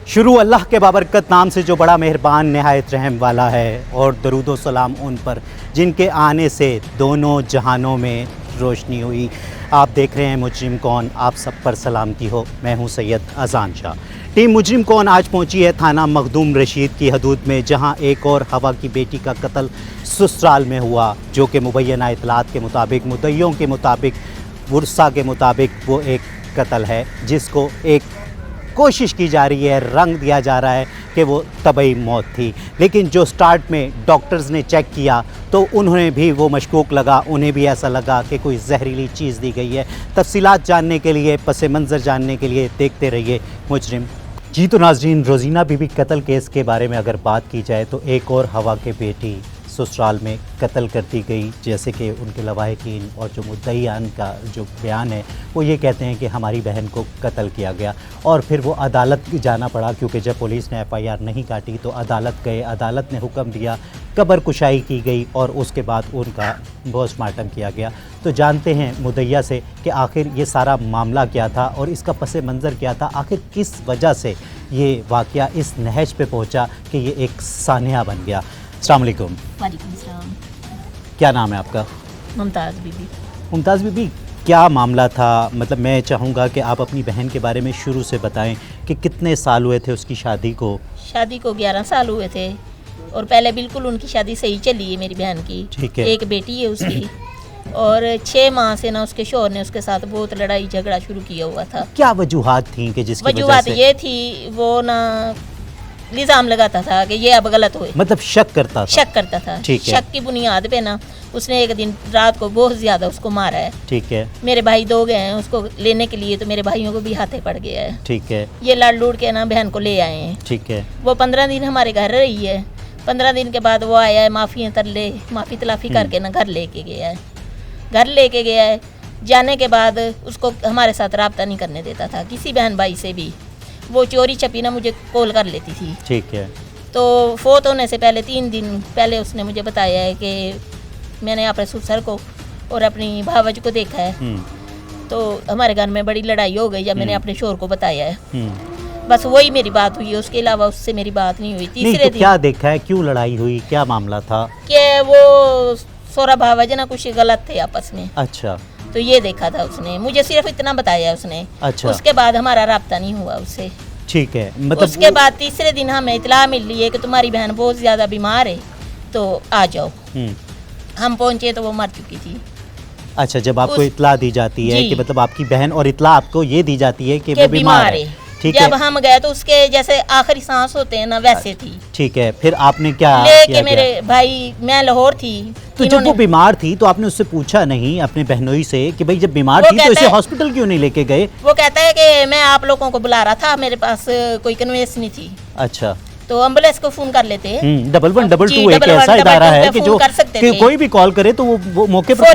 शुरू अल्लाह के बाबरकत नाम से जो बड़ा मेहरबान नहायत रहम वाला है, और दरूद सलाम उन पर जिनके आने से दोनों जहानों में रोशनी हुई। आप देख रहे हैं मुजरिम कौन, आप सब पर सलामती हो। मैं हूं सैयद अजान शाह। टीम मुजरिम कौन आज पहुंची है थाना मखदूम रशीद की हदूद में, जहां एक और हवा की बेटी का कत्ल ससुराल में हुआ, जो कि मुबैना इतलात के मुताबिक, मुद्दइयों के मुताबिक, वर्सा के मुताबिक वो एक कत्ल है जिसको एक कोशिश की जा रही है, रंग दिया जा रहा है कि वो तबई मौत थी। लेकिन जो स्टार्ट में डॉक्टर्स ने चेक किया तो उन्हें भी वो मशकूक लगा, उन्हें भी ऐसा लगा कि कोई जहरीली चीज़ दी गई है। तफसीलात जानने के लिए, पस मंज़र जानने के लिए देखते रहिए मुजरिम। जी तो नाज़रीन, रोज़ीना बीबी कत्ल केस के बारे में अगर बात की जाए तो एक और हवा के बेटी ससुराल में कत्ल कर दी गई। जैसे कि उनके लवाहिकीन और जो मुद्दईयान का जो बयान है वो ये कहते हैं कि हमारी बहन को कत्ल किया गया, और फिर वो अदालत जाना पड़ा, क्योंकि जब पुलिस ने FIR नहीं काटी तो अदालत गए, अदालत ने हुक्म दिया, कब्र कुशाई की गई और उसके बाद उनका पोस्टमार्टम किया गया। तो जानते हैं मुद्दईया से कि आखिर ये सारा मामला क्या था और इसका पस मंज़र क्या था, आखिर किस वजह से ये वाक़या इस नहज पे पहुँचा कि ये एक सानिया बन गया। अस्सलाम वालेकुम। वालेकुम सलाम। क्या नाम है आपका? मुमताज़ बीबी। मुमताज़ बीबी, क्या मामला था? मतलब मैं चाहूँगा कि आप अपनी बहन के बारे में शुरू से बताएं कि कितने साल हुए थे उसकी शादी को? शादी को 11 साल हुए थे, और पहले बिल्कुल उनकी शादी सही चली है मेरी बहन की। ठीक है। एक बेटी है उसकी, और 6 माह से ना उसके शौहर ने उसके साथ बहुत लड़ाई झगड़ा शुरू किया हुआ था। क्या वजूहात थी कि जिसकी वजह वजूहात से? ये थी, वो ना इल्ज़ाम लगाता था कि ये अब गलत हुए, मतलब शक करता था? शक करता था। ठीक है। शक की बुनियाद पे ना उसने एक दिन रात को बहुत ज़्यादा उसको मारा है। ठीक है। मेरे भाई 2 गए हैं उसको लेने के लिए, तो मेरे भाइयों को भी हाथे पड़ गया है। ठीक है। ये लड़ लूट के ना बहन को ले आए हैं। ठीक है। वो 15 दिन हमारे घर रही है। 15 दिन के बाद वो आया है, माफ़ी तलाफ़ी करके ना घर लेके गया है। घर लेके गया है, जाने के बाद उसको हमारे साथ रब्ता नहीं करने देता था किसी बहन भाई से भी। वो चोरी छपी ना मुझे कॉल कर लेती थी। ठीक है। तो फोत होने से पहले 3 दिन पहले उसने मुझे बताया है कि मैंने अपने ससुर को और अपनी भावज को देखा है। तो हमारे घर में बड़ी लड़ाई हो गई जब मैंने अपने शोहर को बताया है। बस वही मेरी बात हुई है, उसके अलावा उससे मेरी बात नहीं हुई। नहीं तीसरे तो दिन क्या देखा है, क्यों लड़ाई हुई, क्या मामला था? कि वो सोरा भावज ना कुछ गलत थे आपस में। अच्छा। तो ये देखा था उसने, मुझे सिर्फ इतना बताया उसने। अच्छा। उसके बाद हमारा राब्ता नहीं हुआ उससे। ठीक है। मतलब उसके बाद तीसरे दिन हमें इतला मिल रही है कि तुम्हारी बहन बहुत ज़्यादा बीमार है, तो आ जाओ। हम पहुंचे तो वो मर चुकी थी। अच्छा, जब आपको इत्ला दी जाती है कि मतलब आपकी बहन, और इत्ला आपको ये दी जाती है कि वो बीमार है, ठीक है। जब हम गए तो उसके जैसे आखिरी सांस होते हैं ना वैसे थी। ठीक है। फिर आपने क्या लेके किया? मेरे भाई, मैं लाहौर थी, तो जब वो बीमार थी तो आपने उससे पूछा नहीं अपने बहनोई से कि भाई जब बीमार वो थी तो इसे हॉस्पिटल क्यों नहीं लेके गए? वो कहता है कि मैं आप लोगों को बुला रहा था, मेरे पास कोई कन्वेंस नहीं थी। अच्छा। तो एम्बुलेंस को फोन कर लेते हैं। 1122 एक ऐसा इदारा है कि जो कि कोई भी कॉल करे तो वो मौके पर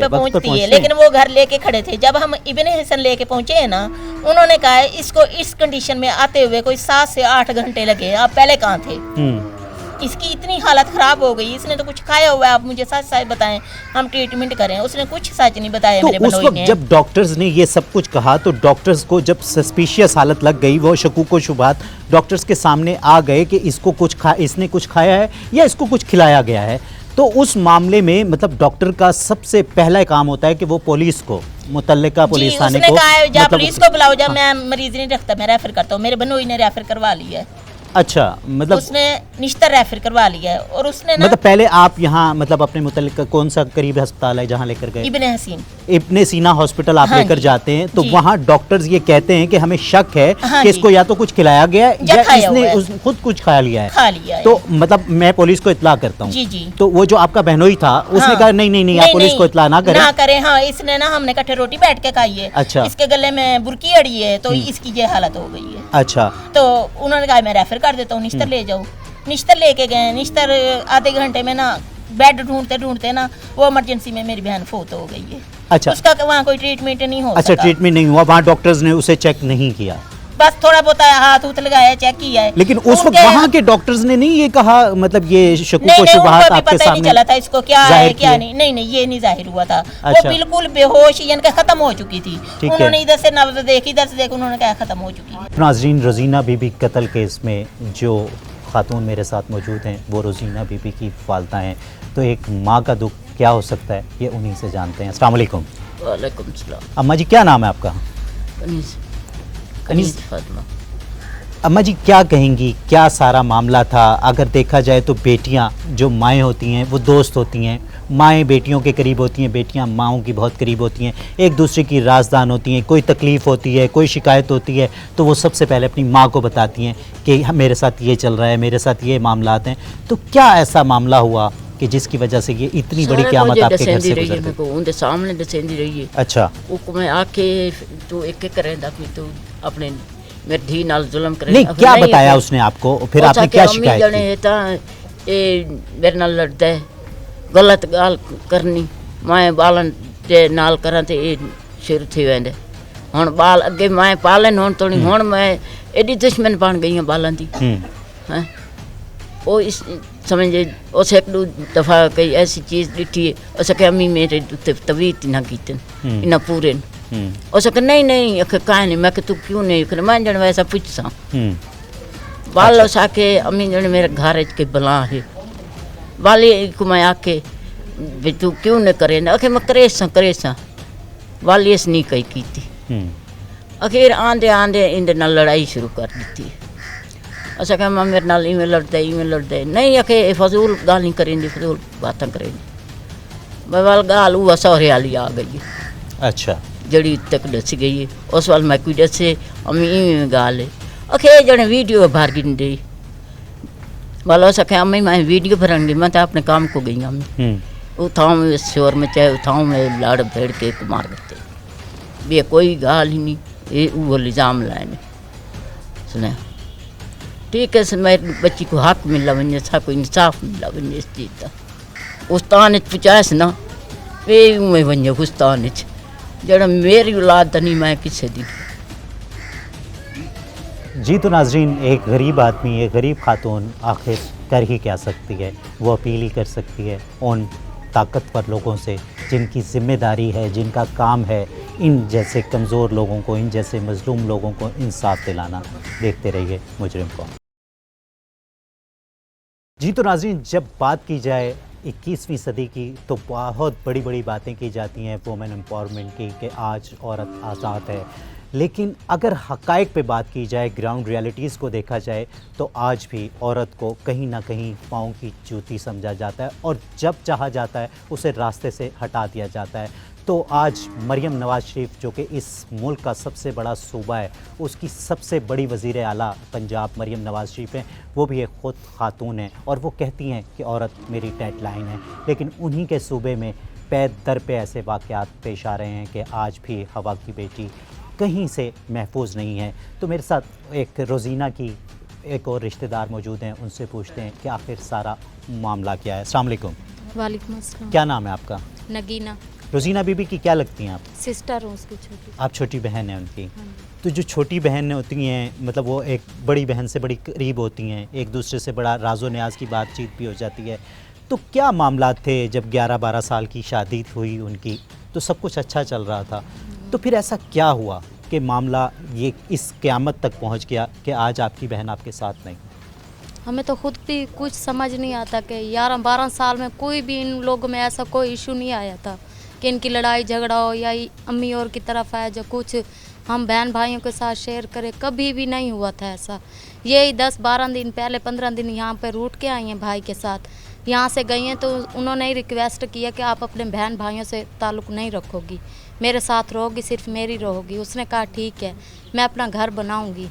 पहुंचती है। लेकिन वो घर लेके खड़े थे। जब हम इब्ने हसन लेके पहुंचे हैं ना, उन्होंने कहा इसको इस कंडीशन में आते हुए कोई 7 से 8 घंटे लगे, आप पहले कहाँ थे? इसकी इतनी हालत खराब हो गई, इसने तो कुछ खाया हुआ है, आप मुझे सच सच बताएं, हम ट्रीटमेंट करें। उसने कुछ सच नहीं बताया। तो मेरे उस वक्त जब डॉक्टर्स ने ये सब कुछ कहा तो डॉक्टर्स को जब सस्पिशियस हालत लग गई, वो शकूक व शुबात डॉक्टर्स के सामने आ गए कि इसने कुछ खाया है या इसको कुछ खिलाया गया है, तो उस मामले में मतलब डॉक्टर का सबसे पहला काम होता है कि वो पुलिस को, मुतल्लिका पुलिस थाने को, जब पुलिस को बुलाओ, जब मैं मरीज नहीं रखता मैं रेफर करता हूँ। मेरे बनोई ने रेफर करवा लिया है। अच्छा, मतलब उसने निश्तर रेफर करवा लिया है। और उसने ना मतलब पहले आप यहाँ मतलब अपने मुतल्लिका कौन सा करीबी अस्पताल है जहाँ लेकर गए? इब्ने हसीन। इब्ने सीना हॉस्पिटल आप लेकर जाते हैं तो वहाँ डॉक्टर्स ये कहते हैं कि हमें शक है कि इसको या तो कुछ खिलाया गया है या इसने खुद कुछ खा लिया है। तो मतलब मैं पुलिस को इत्ला करता हूँ। जी जी। तो वो जो आपका बहनोई था उसने कहा नहीं आप पुलिस को इत्ला ना करें। हाँ, इसने ना हमने इकट्ठे रोटी बैठ के खाई है। अच्छा। इसके गले में बुरकी अड़ी है, तो इसकी ये हालत हो गई है। अच्छा। तो उन्होंने कहा मैं रेफर कर देता हूँ, निश्तर ले जाओ। निश्तर लेके गए। निश्तर आधे घंटे में ना बेड ढूंढते ढूंढते ना वो इमरजेंसी में मेरी बहन फोत हो गई है। अच्छा। उसका वहाँ कोई ट्रीटमेंट नहीं हो अच्छा, ट्रीटमेंट नहीं हुआ वहाँ, डॉक्टर्स ने उसे चेक नहीं किया? बस थोड़ा बहुत हाथ उत लगाया, चेक किया है। लेकिन उस वक्त वहाँ के डॉक्टर्स ने नहीं ये कहा, मतलब ये शकूक नहीं व नहीं, शुबहात उनको भी आपके पता ही नहीं सामने चला था इसको क्या है जाहिर क्या किए? नहीं, नहीं नहीं ये नहीं जाहिर हुआ था। अच्छा। वो बिल्कुल बेहोश यानी कि खत्म हो चुकी थी। ठीक है। उन्होंने इधर से नब्ज देखी, इधर से देख, उन्होंने कहा खत्म हो चुकी है। नाज़रीन, रोज़ीना बीबी कत्ल केस में जो खातून मेरे साथ मौजूद हैं वो रोज़ीना बीबी की वालदा हैं। तो एक माँ का दुख क्या हो सकता है ये उन्हीं से जानते हैं। अस्सलाम वालेकुम। वालेकुम सलाम। अम्मा जी, क्या नाम है आपका? कनीज़ फातिमा। अम्मा जी, क्या कहेंगी, क्या सारा मामला था? अगर देखा जाए तो बेटियां जो माएँ होती हैं वो दोस्त होती हैं, माएँ बेटियों के करीब होती हैं, बेटियां माओं की बहुत करीब होती हैं, एक दूसरे की राजदान होती हैं। कोई तकलीफ़ होती है, कोई शिकायत होती है तो वो सबसे पहले अपनी माँ को बताती हैं कि मेरे साथ ये चल रहा है, मेरे साथ ये मामलात हैं। तो क्या ऐसा मामला हुआ कि जिसकी वजह से ये इतनी बड़ी क़यामत आपके घर से गुजर गई? उनके सामने दसेंदी रही है। अच्छा। वो मैं आके तू एक करेंदा फिर तू अपने मेरे धी नाल जुल्म करे। नहीं, क्या बताया उसने आपको, फिर आपने क्या शिकायत जने की? है ता ए मेरे नाल लड़दा है, गलत गाल करनी, मैं बालन दे नाल करा ते ए शुरू थी वेंदे। हुन बाल अगे मैं पालन हुन तो नहीं, हुन मैं एडी दुश्मन बन गई हूं बालन दी। हैं ओ इस समझे उस एक दो दफा कई ऐसी चीज दिखी है उस के अम्मी मेरे उत्ते तवीत ना कीतन इना पूरे उस के नहीं नहीं अख काहे नहीं, मैं कि तू क्यों नहीं कर, मैं जन वैसा पूछसा बाल उस आके अम्मी जन मेरे घर के बला है वाली को मैं आके भी तू क्यों नहीं करे ना, अखे मैं करेसा वाली इस नहीं कही की थी। आखिर आंदे आंदे इन नाल लड़ाई शुरू कर दी थी। अच्छा क्या मैं मेरे नाल इवें लड़ता नहीं, आखे फजूल गाल नहीं करेंदी, फजूल बातें करेंदी। बवाल गाल वो सौरे वाली आ गई। अच्छा। जड़ी तक दस गई है उस वाल मैं कोई दसे अम्मी इवें गाल है। आखे जने वीडियो भर गिंदे वाला सके अम्मी मैं वीडियो भरन गई, मैं तो अपने काम को गई अम्मी। उठाऊँ में शोर में चाहे उठाऊँ में लाड़ भेड़ के मार देते, ये कोई गाल ही नहीं, ये वो इल्ज़ाम लाए सुने। ठीक है, मेरी बच्ची को हक मिला वने, सा को इंसाफ मिला वने इस चीज़ का। उस्तान पचास ना वे उमें वने उस्तान जड़ा मेरी औलाद नहीं मैं किसे दी। जी तो नाजरीन, एक गरीब आदमी, एक गरीब खातून आखिर कर ही क्या सकती है? वो अपील ही कर सकती है उन ताकतवर लोगों से जिनकी ज़िम्मेदारी है, जिनका काम है इन जैसे कमज़ोर लोगों को, इन जैसे मज़लूम लोगों को इंसाफ दिलाना। देखते रहिए मुजरिम को। जी तो नाज़रीन, जब बात की जाए 21वीं सदी की तो बहुत बड़ी बड़ी बातें की जाती हैं वुमेन एम्पावरमेंट की कि आज औरत आज़ाद है। लेकिन अगर हक़ाइक़ पे बात की जाए, ग्राउंड रियलिटीज़ को देखा जाए तो आज भी औरत को कहीं ना कहीं पाँव की जूती समझा जाता है और जब चाहा जाता है उसे रास्ते से हटा दिया जाता है। तो आज मरियम नवाज़ शरीफ जो कि इस मुल्क का सबसे बड़ा सूबा है, उसकी सबसे बड़ी वज़ीर आला पंजाब मरियम नवाज़ शरीफ हैं, वो भी एक ख़ुद खातून हैं और वो कहती हैं कि औरत मेरी डेडलाइन है। लेकिन उन्हीं के सूबे में पे दर पे ऐसे वाक़यात पेश आ रहे हैं कि आज भी हवा की बेटी कहीं से महफूज नहीं है। तो मेरे साथ एक रोज़ीना की एक और रिश्तेदार मौजूद हैं, उनसे पूछते हैं कि आखिर सारा मामला क्या है। अस्सलाम वालेकुम। वालेकुम अस्सलाम। क्या नाम है आपका? नगीना। रोज़ीना बीबी की क्या लगती हैं आप? सिस्टर हूँ उसकी छोटी। आप छोटी बहन हैं उनकी? हाँ। तो जो छोटी बहन होती हैं, मतलब वो एक बड़ी बहन से बड़ी करीब होती हैं, एक दूसरे से बड़ा राज़ो न्याज़ की बातचीत भी हो जाती है। तो क्या मामला थे जब 11-12 साल की शादी हुई उनकी, तो सब कुछ अच्छा चल रहा था, तो फिर ऐसा क्या हुआ कि मामला ये इस क़यामत तक पहुंच गया कि आज आपकी बहन आपके साथ नहीं? हमें तो खुद भी कुछ समझ नहीं आता कि 11-12 साल में कोई भी इन लोगों में ऐसा कोई इशू नहीं आया था कि इनकी लड़ाई झगड़ा हो या अम्मी और की तरफ आया जो कुछ हम बहन भाइयों के साथ शेयर करें, कभी भी नहीं हुआ था ऐसा। यही 10-12 दिन पहले 15 दिन यहाँ पे रूट के आई हैं भाई के साथ, यहाँ से गई हैं तो उन्होंने ही रिक्वेस्ट किया कि आप अपने बहन भाइयों से ताल्लुक़ नहीं रखोगी, मेरे साथ रहोगी, सिर्फ मेरी रहोगी। उसने कहा ठीक है, मैं अपना घर बनाऊंगी।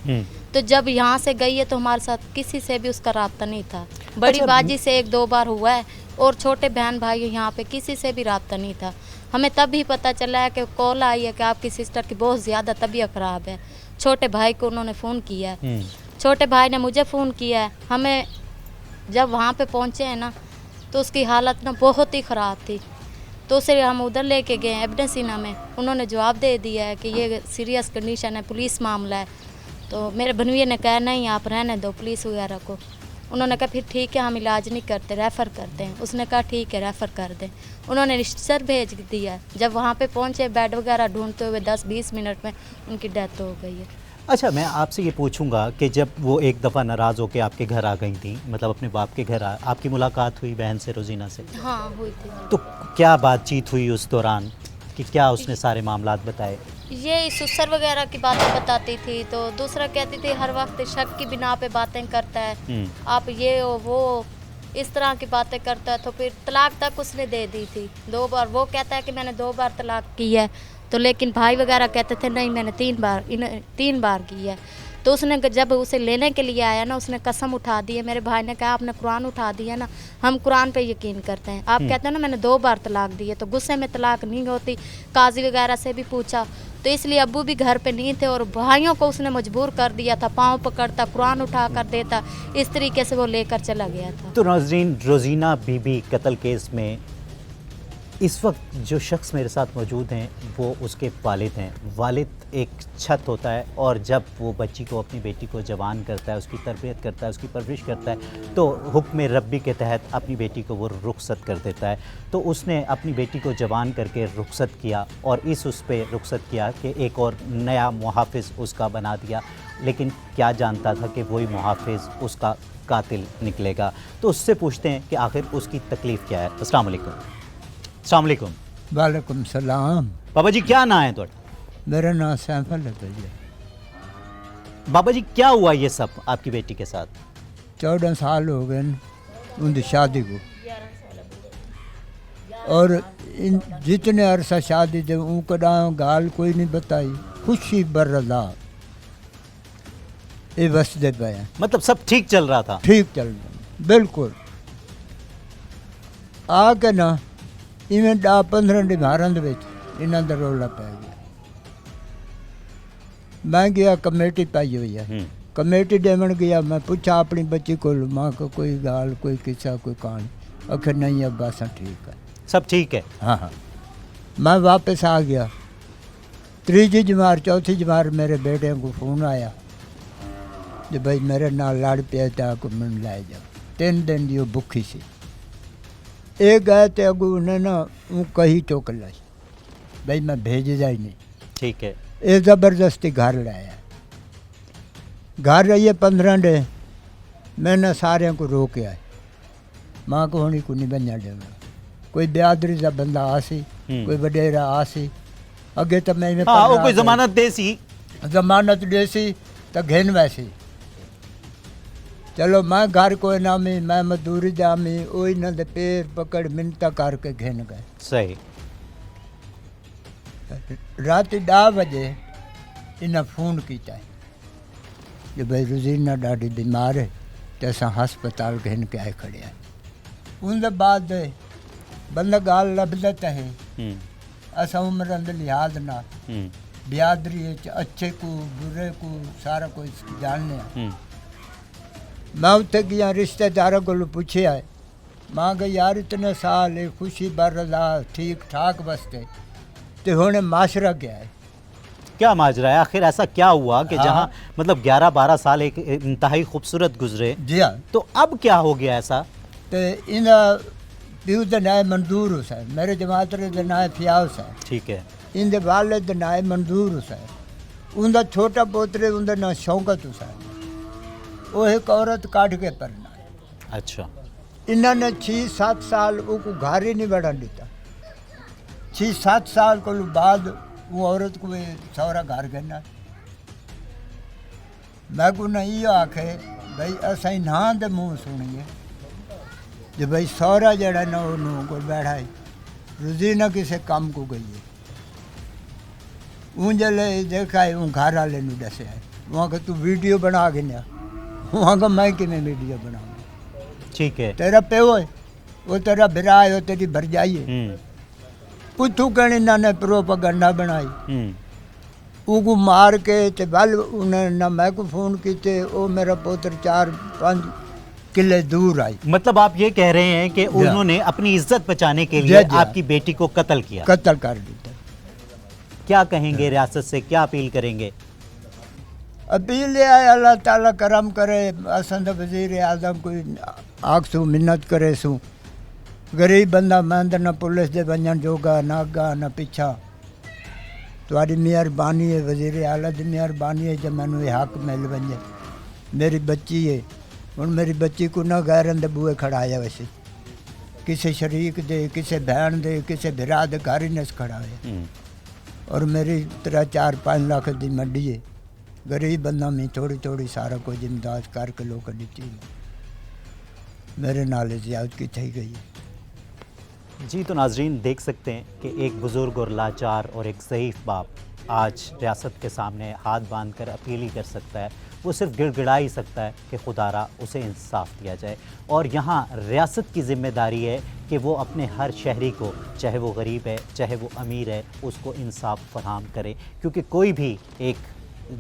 तो जब यहाँ से गई है तो हमारे साथ किसी से भी उसका राब्ता नहीं था। बड़ी बाजी से 1-2 बार हुआ है और छोटे बहन भाई यहाँ पे किसी से भी राब्ता नहीं था। हमें तब भी पता चला है कि कॉल आई है कि आपकी सिस्टर की बहुत ज़्यादा तबीयत ख़राब है। छोटे भाई को उन्होंने फ़ोन किया है, छोटे भाई ने मुझे फ़ोन किया है। हमें जब वहाँ पे पहुँचे हैं ना तो उसकी हालत ना बहुत ही ख़राब थी, तो उसे हम उधर लेके गए एविडेंस सीना में। उन्होंने जवाब दे दिया है कि ये सीरियस कंडीशन है, पुलिस मामला है। तो मेरे बनविया ने कहा नहीं आप रहने दो पुलिस वगैरह को। उन्होंने कहा फिर ठीक है हम इलाज नहीं करते, रेफ़र करते हैं। उसने कहा ठीक है रेफ़र कर दें। उन्होंने रिश्तेदार भेज दिया। जब वहाँ पे पहुँचे बेड वगैरह ढूंढते हुए 10-20 मिनट में उनकी डेथ हो गई है। अच्छा, मैं आपसे ये पूछूंगा कि जब वो एक दफ़ा नाराज़ होकर आपके घर आ गई थी, मतलब अपने बाप के घर आपकी मुलाकात हुई बहन से, रोजीना से? हाँ हुई थी। तो क्या बातचीत हुई उस दौरान कि क्या उसने सारे मामलात बताए? ये सुसर वगैरह की बातें बताती थी। तो दूसरा कहती थी हर वक्त शक की बिना पे बातें करता है, आप ये हो वो इस तरह की बातें करता है। तो फिर तलाक तक उसने दे दी थी 2 बार। वो कहता है कि मैंने 2 बार तलाक की है, तो लेकिन भाई वगैरह कहते थे नहीं मैंने 3 बार की है। तो उसने जब उसे लेने के लिए आया ना, उसने कसम उठा दी है। मेरे भाई ने कहा आपने कुरान उठा दिया ना, हम कुरान पे यकीन करते हैं। आप कहते हैं ना मैंने 2 बार तलाक दी है, तो गुस्से में तलाक नहीं होती। काजी वगैरह से भी पूछा, तो इसलिए अब्बू भी घर पे नहीं थे और भाइयों को उसने मजबूर कर दिया था, पाँव पकड़ता, कुरान उठा कर देता, इस तरीके से वो लेकर चला गया था। तो नाज़रीन, रोज़ीना बीबी कत्ल केस में इस वक्त जो शख्स मेरे साथ मौजूद हैं वो उसके वालिद हैं। वालिद एक छत होता है और जब वो बच्ची को, अपनी बेटी को जवान करता है, उसकी तरबियत करता है, उसकी परवरिश करता है, तो हुक्म रब्बी के तहत अपनी बेटी को वो रुखसत कर देता है। तो उसने अपनी बेटी को जवान करके रुखसत किया और उस पर रुखसत किया कि एक और नया मुहाफ़िज़ उसका बना दिया, लेकिन क्या जानता था कि वही मुहाफ़िज़ उसका कातिल निकलेगा। तो उससे पूछते हैं कि आखिर उसकी तकलीफ़ क्या है। अस्सलाम वालेकुम। अस्सलाम वालेकुम। वालेकुम सलाम। बाबा जी क्या नाम है ਤੁਹਾਡਾ? मेरा नाम सैफल है भैया। बाबा जी क्या हुआ ये सब आपकी बेटी के साथ? 14 साल हो गए उनकी शादी को, और इन जितने अरसा शादी थे उनका गाल कोई नहीं बताई। खुशी बर्रदा ये वसदे पे मतलब सब ठीक चल रहा था? ठीक चल रहा बिल्कुल। आके ना इवें 10-15 डिमारन इन्हों का रौला पै गया। मैं गया कमेटी पाई हुई है, कमेटी देवन गया। मैं पूछा अपनी बच्ची को, माँ को कोई गाल कोई किस्सा कोई कहानी? आखिर नहीं अब्बा सा ठीक है, सब ठीक है। हाँ हाँ। मैं वापस आ गया। 3 जमार 4 जमार मेरे बेटे को फ़ोन आया जो भाई मेरे नाल लड़ पिया को मन लै जाओ। 3 दिन की वो भुखी सी। एक गए तो अगू उन्हें ना वो कही चुक लाई, भाई मैं भेजदा ही नहीं। ठीक है। ये ज़बरदस्ती घर लाया। घर रहिए 15 दिन। मैंने सारे को रोक आए, माँ को होनी को नहीं बनया देना। कोई बिरादरी का बंदा आसी, कोई वडेरा आसी। अगे तो मैं वो कोई जमानत दे सी तो घेन वैसी। चलो मैं घर कोई नामी, मैं मजदूरी जामी, वो इन्हों दे पैर पकड़ मिन्नत करके घेन गए। सही। रात 10 बजे इन्हें फ़ोन किया जो भाई रोजीना डाडी बीमार है तो असा हस्पताल घेन के आए खड़े हैं। उनके बाद बंदा गाल लभदत है असा उम्र लिहाज ना बिरादरी अच्छे को बुरे को सारा कुछ जानने। मैं उत्थे गया रिश्तेदारों को पूछे आए, माँ गई यार इतने साल खुशी बरदा ठीक ठाक बसते तो होने माशरा क्या है? क्या माजरा है आखिर? ऐसा क्या हुआ कि जहाँ मतलब 11-12 साल एक इंतहाई खूबसूरत गुजरे? जी हाँ। तो अब क्या हो गया ऐसा? तो इन प्यू का नाम मंजूर हुसैन, मेरे जमात का नाम फिया हुसैन। ठीक है। इनके वालिद का नाम मंजूर हुसैन, उनका छोटा पोतरे उनका नाम शौकत हुसैन। वो एक औरत काट के परना है। अच्छा। इन्होंने 6-7 साल वो घर ही नहीं बढ़ा दिता। 6-7 साल को बाद वो औरत को सौरा घर गना। मैं को नहीं आखे भाई असा ना दे मुँह सुनिए जो भाई सौरा जड़ा ना उन्होंने को बैठा है रोजीना किसी काम को गई है। उन जले देखा है वो घर वाले दसिया है, वहाँ का तू वीडियो बना के ना, वहाँ का मैं कि वीडियो बनाऊँ? ठीक है। तेरा प्यो है, वो तेरा बिरा है, वो तेरी भरजाई है। पुथू कहने इन्होंने प्रोपगंडा बनाई, उनको मार के ते बल उन्हें ना मैं को फ़ोन किए। वो मेरा पुत्र 4-5 किले दूर आई। मतलब आप ये कह रहे हैं कि उन्होंने अपनी इज्जत बचाने के लिए आपकी बेटी को कत्ल किया? कत्ल कर दिया। क्या कहेंगे रियासत से, क्या अपील करेंगे? अपील है अल्लाह ताला करम करे, असन वज़ीर आज़म कोई आखसू मिन्नत करे सू। गरीब बंदा मैं न पुलिस दे वञण जोगा, न अगा न पिछा। तुहारी मेहरबानी है, वज़ीर आला दी मेहरबानी है जो मैनू ये हक मिल वञे। मेरी बच्ची है, हुण मेरी बच्ची को ना गैरन दे बूहे खड़ाया वैसे, किसी शरीक दे, किसी बहन दे, किसी बिरा दे घर ही नस खड़ाया। और मेरी 3-4-5 लाख दी मंडी है। गरीब बंदा मैं थोड़ी थोड़ी सारा कुछ इमदाद करके लोग दी मेरे नाले ज़्यादती थी गई है। जी तो नाजरीन देख सकते हैं कि एक बुज़ुर्ग और लाचार और एक ज़ईफ़ बाप आज रियासत के सामने हाथ बांध कर अपील ही कर सकता है। वो सिर्फ गिड़गिड़ा ही सकता है कि खुदारा उसे इंसाफ दिया जाए। और यहाँ रियासत की ज़िम्मेदारी है कि वो अपने हर शहरी को, चाहे वो गरीब है चाहे वो अमीर है, उसको इंसाफ फराहम करे। क्योंकि कोई भी एक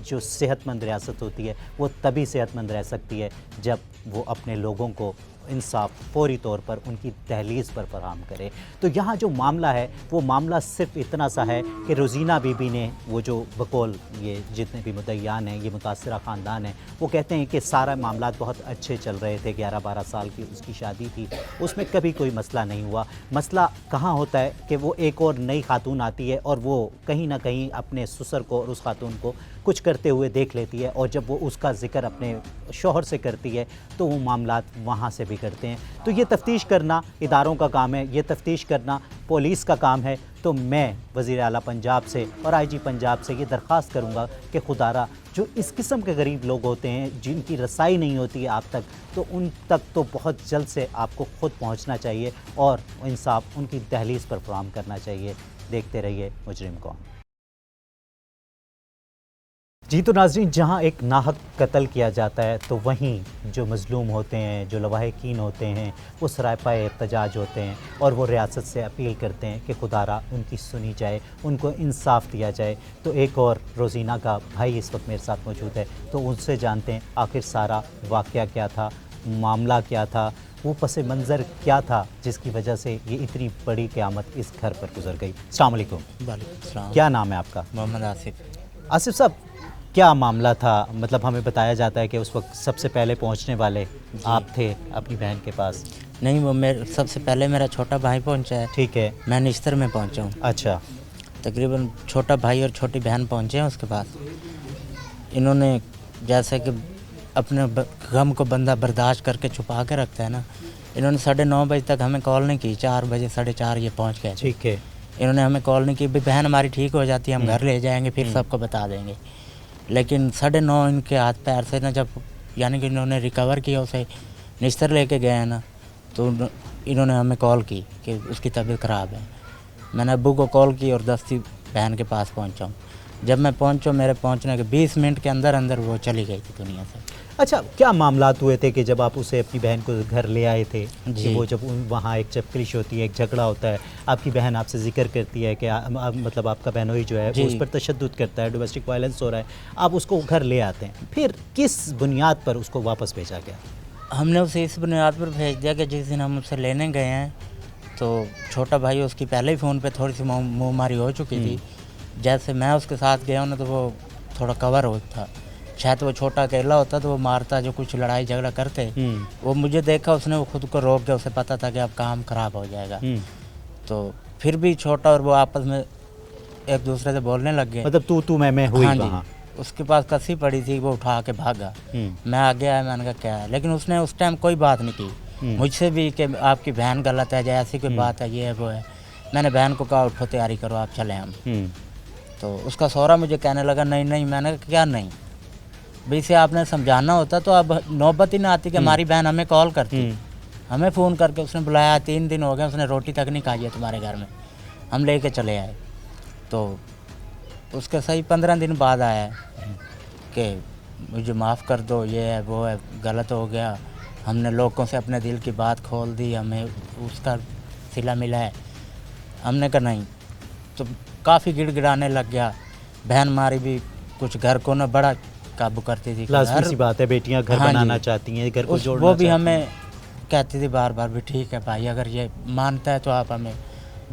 जो सेहतमंद रियासत होती है वो तभी सेहतमंद रह सकती है जब वो अपने लोगों को इंसाफ फौरी तौर पर उनकी दहलीज़ पर फराहम करे। तो यहाँ जो मामला है वो मामला सिर्फ इतना सा है कि रोज़ीना बीबी ने, वो जो बकौल ये जितने भी मुद्दईयान हैं, ये मुतासरा ख़ानदान है, वो कहते हैं कि सारा मामला बहुत अच्छे चल रहे थे। 11-12 साल की उसकी शादी थी, उसमें कभी कोई मसला नहीं हुआ। मसला कहाँ होता है कि वो एक और नई खातून आती है और वो कहीं ना कहीं अपने ससुर को और उस खातून को कुछ करते हुए देख लेती है, और जब वो उसका ज़िक्र अपने शौहर से करती है तो वो मामलात वहाँ से भी करते हैं। तो ये तफ्तीश करना इदारों का काम है, ये तफ्तीश करना पुलिस का काम है। तो मैं वज़ीर आला पंजाब से और IG पंजाब से ये दरख्वास्त करूँगा कि खुदारा जो इस किस्म के गरीब लोग होते हैं जिनकी रसाई नहीं होती है आप तक, तो उन तक तो बहुत जल्द से आपको ख़ुद पहुँचना चाहिए और इंसाफ उनकी दहलीज़ पर फराहम करना चाहिए। देखते रहिए मुजरिम कौन। जी तो नाज़रीन, जहाँ एक नाहक कत्ल किया जाता है तो वहीं जो मज़लूम होते हैं, जो लवाहिकीन होते हैं, वो सरापाए एहतजाज होते हैं और वो रियासत से अपील करते हैं कि खुदारा उनकी सुनी जाए, उनको इंसाफ दिया जाए। तो एक और रोज़ीना का भाई इस वक्त मेरे साथ मौजूद है, तो उनसे जानते हैं आखिर सारा वाक़या क्या था, मामला क्या था, वो पस मंज़र क्या था जिसकी वजह से ये इतनी बड़ी क़यामत इस घर पर गुजर गई। अस्सलाम वालेकुम। वालेकुम सलाम। क्या नाम है आपका? मोहम्मद आसिफ। आसिफ साहब, क्या मामला था? मतलब हमें बताया जाता है कि उस वक्त सबसे पहले पहुंचने वाले आप थे अपनी बहन के पास। नहीं, वो मेरे सबसे पहले मेरा छोटा भाई पहुंचा है। ठीक है। मैं निश्तर में पहुंचा हूँ। अच्छा। तकरीबन छोटा भाई और छोटी बहन पहुंचे हैं उसके पास। इन्होंने जैसे कि अपने गम को बंदा बर्दाश्त करके छुपा के रखता है ना, इन्होंने 9:30 बजे तक हमें कॉल नहीं की। 4 बजे 4:30 ये पहुँच गए। ठीक है। इन्होंने हमें कॉल नहीं की, भाई बहन हमारी ठीक हो जाती है, हम घर ले जाएंगे, फिर सबको बता देंगे। लेकिन 9:30 इनके हाथ पैर से ना, जब यानी कि इन्होंने रिकवर किया, उसे निश्तर लेके गए हैं ना, तो इन्होंने हमें कॉल की कि उसकी तबीयत ख़राब है। मैंने अब्बू को कॉल की और दस्ती बहन के पास पहुंचा हूँ। जब मैं पहुंचा, मेरे पहुंचने के 20 मिनट के अंदर अंदर वो चली गई थी दुनिया से। अच्छा, क्या मामलात हुए थे कि जब आप उसे अपनी बहन को घर ले आए थे? जी। वो जब वहाँ एक चपकलिश होती है, एक झगड़ा होता है, आपकी बहन आपसे जिक्र करती है कि मतलब आपका बहनोई जो है वो उस पर तशद्दुद करता है, डोमेस्टिक वायलेंस हो रहा है, आप उसको घर ले आते हैं, फिर किस बुनियाद पर उसको वापस भेजा गया? हमने उसे इस बुनियाद पर भेज दिया कि जिस दिन हम उसे लेने गए हैं तो छोटा भाई उसकी पहले ही फ़ोन पे थोड़ी सी मुँहमारी हो चुकी थी। जैसे मैं उसके साथ गया हूँ ना, तो वो थोड़ा कवर होता था। शायद वो छोटा अकेला होता तो वो मारता, जो कुछ लड़ाई झगड़ा करते। वो मुझे देखा, उसने वो खुद को रोक गया, उसे पता था कि अब काम ख़राब हो जाएगा। तो फिर भी छोटा और वो आपस में एक दूसरे से बोलने लग गए। मतलब तू मैं हुई? हाँ वहाँ जी। उसके पास कसी पड़ी थी, वो उठा के भागा। मैं आगे आया, मैंने कहा क्या है, लेकिन उसने उस टाइम कोई बात नहीं की मुझसे भी कि आपकी बहन गलत है, या ऐसी कोई बात है, ये है वो है। मैंने बहन को कहा उठो तैयारी करो, आप चले हम। तो उसका सौरा मुझे कहने लगा नहीं नहीं। मैंने कहा क्या नहीं भाई, इसे आपने समझाना होता तो अब नौबत ही ना आती कि हमारी बहन हमें कॉल करती, हमें फ़ोन करके उसने बुलाया। 3 दिन हो गए, उसने रोटी तक नहीं खाई है तुम्हारे घर में, हम लेके चले आए। तो उसके सही 15 दिन बाद आया कि मुझे माफ़ कर दो, ये है वो है, गलत हो गया, हमने लोगों से अपने दिल की बात खोल दी, हमें उसका सिला मिला है। हमने कहा नहीं। तो काफ़ी गिड़गिड़ाने लग गया। बहन हमारी भी कुछ घर को ना बड़ा काबू करती थी। लाज़मी सी बात है, बेटियां घर बनाना चाहती हैं, घर को जोड़ना वो भी हमें कहती थी बार बार भी ठीक है भाई, अगर ये मानता है तो आप हमें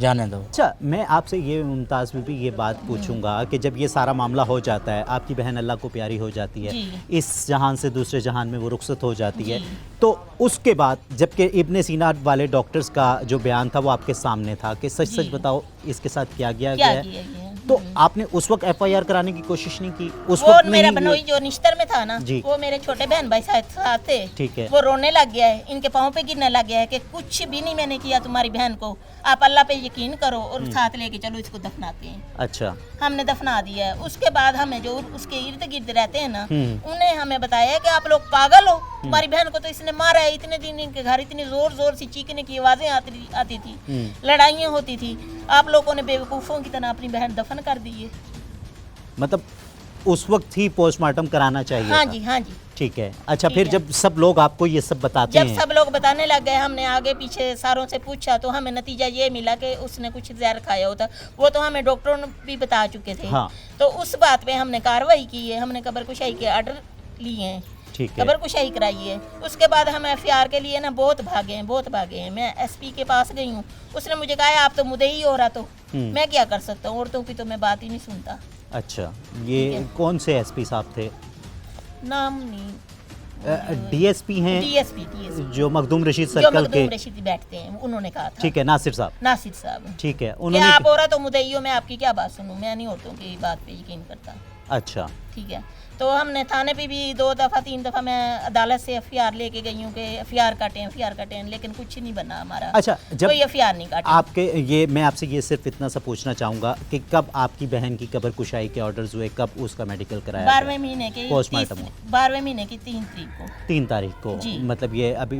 जाने दो। अच्छा, मैं आपसे ये मुमताज़ बीबी ये बात पूछूंगा कि जब ये सारा मामला हो जाता है, आपकी बहन अल्लाह को प्यारी हो जाती है, जी। इस जहान से दूसरे जहान में वो रुखसत हो जाती है, जी। तो उसके बाद जबकि इब्ने सीना वाले डॉक्टर्स का जो बयान था वो आपके सामने था कि सच सच जी। बताओ इसके साथ क्या किया क्या गया किया है, गया? तो आपने उस वक्त FIR कराने की कोशिश नहीं की? उस वो वक्त मेरा नहीं बनोई जो निश्तर में था ना, जी। वो मेरे छोटे बहन भाई साथ थे। ठीक है। वो रोने लग गया है, इनके पाँव पे गिरने लग गया है कि कुछ भी नहीं मैंने किया तुम्हारी बहन को, आप अल्लाह पे यकीन करो और साथ लेके चलो इसको दफनाते हैं। अच्छा। हमने दफना दिया है। उसके बाद हमें जो उसके इर्द गिर्द रहते हैं ना, हम्म। उन्हें हमें बताया कि आप लोग पागल हो, तुम्हारी बहन को तो इसने मारा है। इतने दिन इनके घर इतनी जोर जोर से चीखने की आवाजें आती थी, लड़ाइयाँ होती थी, आप लोगों ने बेवकूफ़ों की तरह अपनी बहन दफन कर दी है। मतलब उस वक्त ही पोस्टमार्टम कराना चाहिए हाँ था। जी, हाँ जी। ठीक है। अच्छा, ठीक फिर है। जब सब लोग आपको ये सब बताते जब हैं, सब लोग बताने लग गए, हमने आगे पीछे सारों से पूछा तो हमें नतीजा ये मिला कि उसने कुछ जहर खाया होता। वो तो हमें डॉक्टरों ने भी बता चुके थे। हाँ। तो उस बात पे हमने कार्रवाई की है, हमने कब्रकुशाई के ऑर्डर लिए हैं, ठीक है। कब्रकुशाई कराई है। उसके बाद हम FIR के लिए ना बहुत भागे हैं। मैं SP के पास गई हूँ, उसने मुझे कहा आप तो मुद्दई हो रहा, तो मैं क्या कर सकता हूँ, औरतों की तो मैं बात ही नहीं सुनता। अच्छा, ठीक ये है। कौन से SP साहब थे? नाम नहीं, DSP हैं DSP जो मखदूम रशीद जो सर्कल के? मखदूम रशीद बैठते हैं, उन्होंने कहा था। ठीक है, नासिर साहब। नासिर साहब। ठीक है, कि उन्होंने आप औरत हो मुद्दई हो, मैं आपकी क्या बात सुनूं, मैं नहीं औरतों की बात पे यकीन करता। अच्छा। ठीक है। तो हमने थाने पे भी 2 दफ़ा 3 दफ़ा मैं अदालत से FIR लेके गई हूँ कि FIR काटें, लेकिन कुछ नहीं बना हमारा। अच्छा, जब कोई FIR नहीं काटा। आपके ये मैं आपसे ये सिर्फ इतना सा पूछना चाहूँगा कि कब आपकी बहन की कब्र कुशाई के ऑर्डर्स हुए, कब उसका मेडिकल कराया? 12वें महीने के पोस्टमार्टम हुआ। 12वें महीने की 3 तारीख को। 3 तारीख को? जी। मतलब ये अभी